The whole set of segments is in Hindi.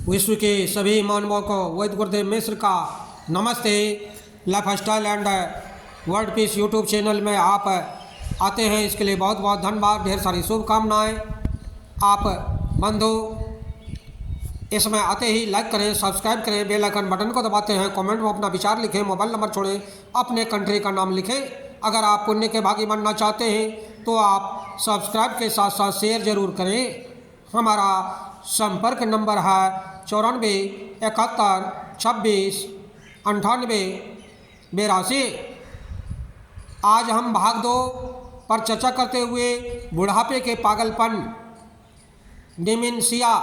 विश्व के सभी मानवों को वैद्य गुरुदेव मिश्र का नमस्ते। Life style and world peace YouTube channel में आप आते हैं, इसके लिए बहुत बहुत धन्यवाद, ढेर सारी शुभकामनाएं। आप बंधु इसमें आते ही लाइक करें, सब्सक्राइब करें, बेल आइकन बटन को दबाते हैं, कमेंट में अपना विचार लिखें, मोबाइल नंबर छोड़ें, अपने कंट्री का नाम लिखें। अगर आप पुण्य के भागी बनना चाहते हैं तो आप सब्सक्राइब के साथ साथ शेयर ज़रूर करें। हमारा संपर्क नंबर है 94 71 26 98 82। आज हम भाग 2 पर चर्चा करते हुए बुढ़ापे के पागलपन, डिमेंशिया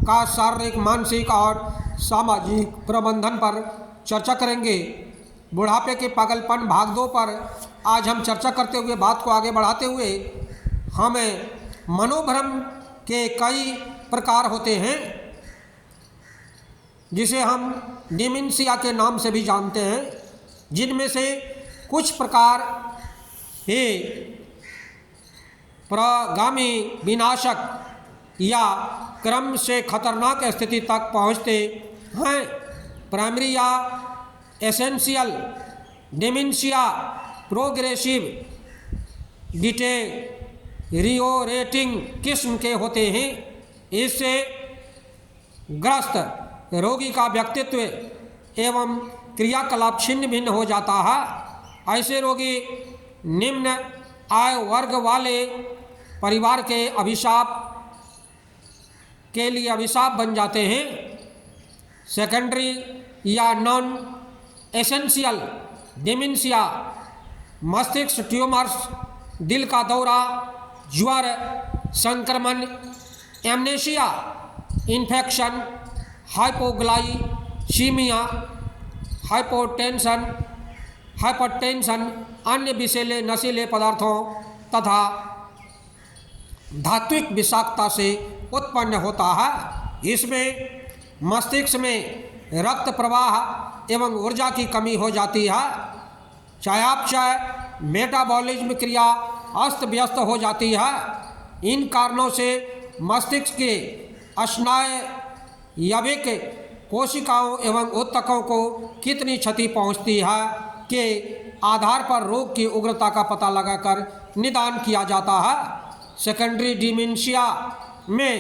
का शारीरिक, मानसिक और सामाजिक प्रबंधन पर चर्चा करेंगे। बुढ़ापे के पागलपन भाग 2 पर आज हम चर्चा करते हुए बात को आगे बढ़ाते हुए हमें मनोभ्रम के कई प्रकार होते हैं, जिसे हम डिमेंशिया के नाम से भी जानते हैं, जिनमें से कुछ प्रकार हे प्रगामी, विनाशक या क्रम से खतरनाक स्थिति तक पहुंचते हैं। प्राइमरी या एसेंशियल डिमेंशिया प्रोग्रेसिव डिटेरियोरेटिंग किस्म के होते हैं। इससे ग्रस्त रोगी का व्यक्तित्व एवं क्रियाकलाप छिन्न भिन्न हो जाता है। ऐसे रोगी निम्न आय वर्ग वाले परिवार के लिए अभिशाप बन जाते हैं। सेकेंडरी या नॉन एसेंशियल डिमेंशिया मस्तिष्क ट्यूमर्स, दिल का दौरा, ज्वर, संक्रमण, एमनेशिया, इन्फेक्शन, हाइपोग्लाइसीमिया, हाइपरटेंशन, अन्य विषैले नशीले पदार्थों तथा धात्विक विषाक्तता से उत्पन्न होता है। इसमें मस्तिष्क में रक्त प्रवाह एवं ऊर्जा की कमी हो जाती है। चयापचय, मेटाबॉलिज्म क्रिया अस्त व्यस्त हो जाती है। इन कारणों से मस्तिष्क के स्नायविक कोशिकाओं एवं ऊतकों को कितनी क्षति पहुंचती है के आधार पर रोग की उग्रता का पता लगाकर निदान किया जाता है। सेकेंडरी डिमेंशिया में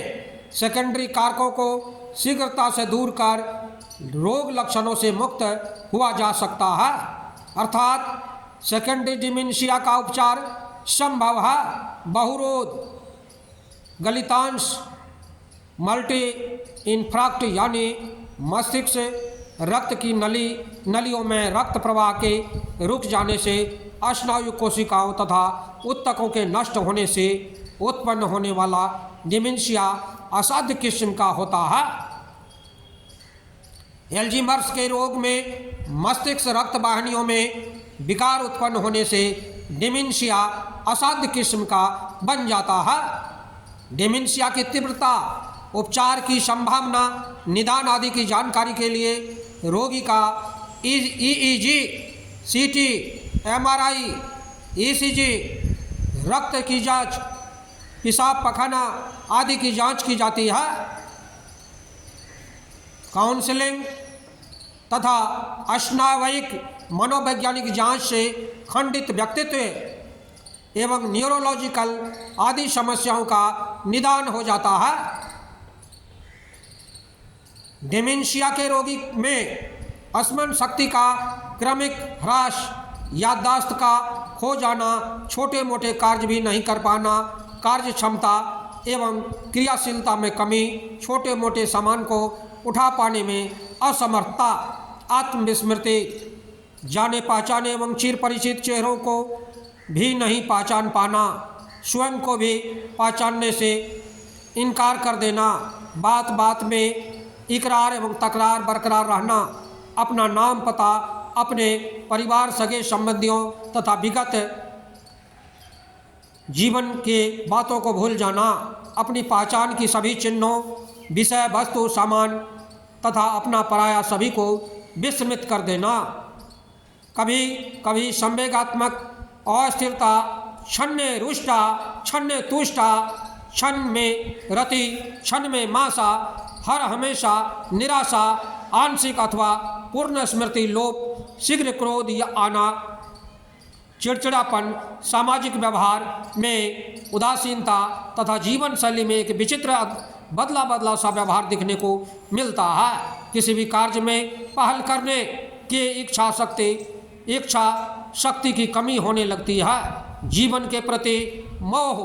सेकेंडरी कारकों को शीघ्रता से दूर कर रोग लक्षणों से मुक्त हुआ जा सकता है। अर्थात सेकेंडरी डिमेंशिया का उपचार संभव है। बहुरोध, गलितांश, मल्टी इन्फ्राक्ट यानी मस्तिष्क रक्त की नलियों में रक्त प्रवाह के रुक जाने से, स्नायु कोशिकाओं तथा ऊतकों के नष्ट होने से उत्पन्न होने वाला डिमेंशिया असाध्य किस्म का होता है। एल्जीमर्स के रोग में मस्तिष्क रक्त वाहिनियों में विकार उत्पन्न होने से डिमेंशिया असाध्य किस्म का बन जाता है। डिमेंशिया की तीव्रता, उपचार की संभावना, निदान आदि की जानकारी के लिए रोगी का ईईजी, सीटी, एमआरआई, ईसीजी, रक्त की जांच, पेशाब पखाना आदि की जांच की जाती है। काउंसलिंग तथा स्नायविक मनोवैज्ञानिक जांच से खंडित व्यक्तित्व एवं न्यूरोलॉजिकल आदि समस्याओं का निदान हो जाता है। डिमेंशिया के रोगी में स्मरण शक्ति का क्रमिक ह्रास, याददाश्त का खो जाना, छोटे मोटे कार्य भी नहीं कर पाना, कार्य क्षमता एवं क्रियाशीलता में कमी, छोटे मोटे सामान को उठा पाने में असमर्थता, आत्मविस्मृति, जाने पहचाने एवं चिर परिचित चेहरों को भी नहीं पहचान पाना, स्वयं को भी पहचानने से इनकार कर देना, बात बात में इकरार एवं तकरार बरकरार रहना, अपना नाम पता, अपने परिवार, सगे संबंधियों तथा विगत जीवन के बातों को भूल जाना, अपनी पहचान की सभी चिन्हों, विषय वस्तु, सामान तथा अपना पराया सभी को विस्मृत कर देना। कभी कभी संवेगात्मक अस्थिरता, क्षण्य रुष्टा, क्षण्य तुष्टा, क्षण में रति, क्षण में मासा, हर हमेशा निराशा, आंशिक अथवा पूर्ण स्मृति लोप, शीघ्र क्रोध या आना, चिड़चिड़ापन, सामाजिक व्यवहार में उदासीनता तथा जीवन शैली में एक विचित्र बदला बदला सा व्यवहार दिखने को मिलता है। किसी भी कार्य में पहल करने की इच्छा शक्ति की कमी होने लगती है। जीवन के प्रति मोह,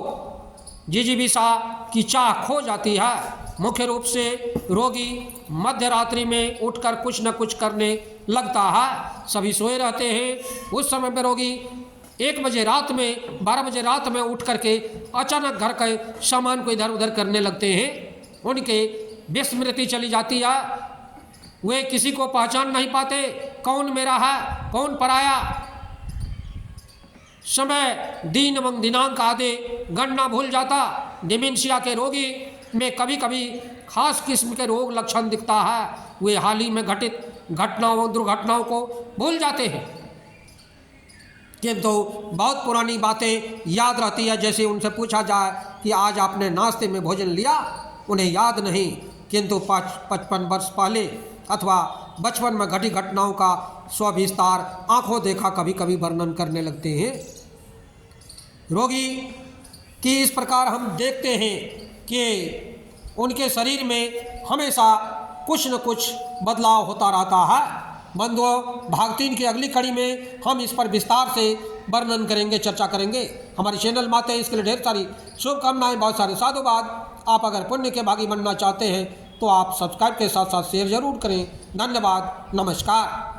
जिजीविषा की चाह खो जाती है। मुख्य रूप से रोगी मध्य रात्रि में उठकर कुछ न कुछ करने लगता है। सभी सोए रहते हैं। उस समय में रोगी 1 बजे रात में, 12 बजे रात में उठ करके अचानक घर के सामान को इधर उधर करने लगते हैं। उनके विस्मृति चली जाती है। वे किसी को पहचान नहीं पाते, कौन मेरा है कौन पराया। समय, दिन एवं दिनांक आदि गणना भूल जाता। डिमेंशिया के रोगी में कभी कभी खास किस्म के रोग लक्षण दिखता है। वे हाल ही में घटित घटनाओं और दुर्घटनाओं को भूल जाते हैं, किंतु बहुत पुरानी बातें याद रहती है। जैसे उनसे पूछा जाए कि आज आपने नाश्ते में भोजन लिया, उन्हें याद नहीं, किंतु 55 वर्ष पहले अथवा बचपन में घटी घटनाओं का सविस्तार आंखों देखा कभी कभी वर्णन करने लगते हैं। रोगी की इस प्रकार हम देखते हैं कि उनके शरीर में हमेशा कुछ न कुछ बदलाव होता रहता है। बंधुओं, भाग 3 की अगली कड़ी में हम इस पर विस्तार से वर्णन करेंगे, चर्चा करेंगे। हमारी चैनल माते इसके लिए ढेर सारी शुभकामनाएं, बहुत सारे साधुवाद। आप अगर पुण्य के भागी बनना चाहते हैं तो आप सब्सक्राइब के साथ साथ शेयर जरूर करें। धन्यवाद, नमस्कार।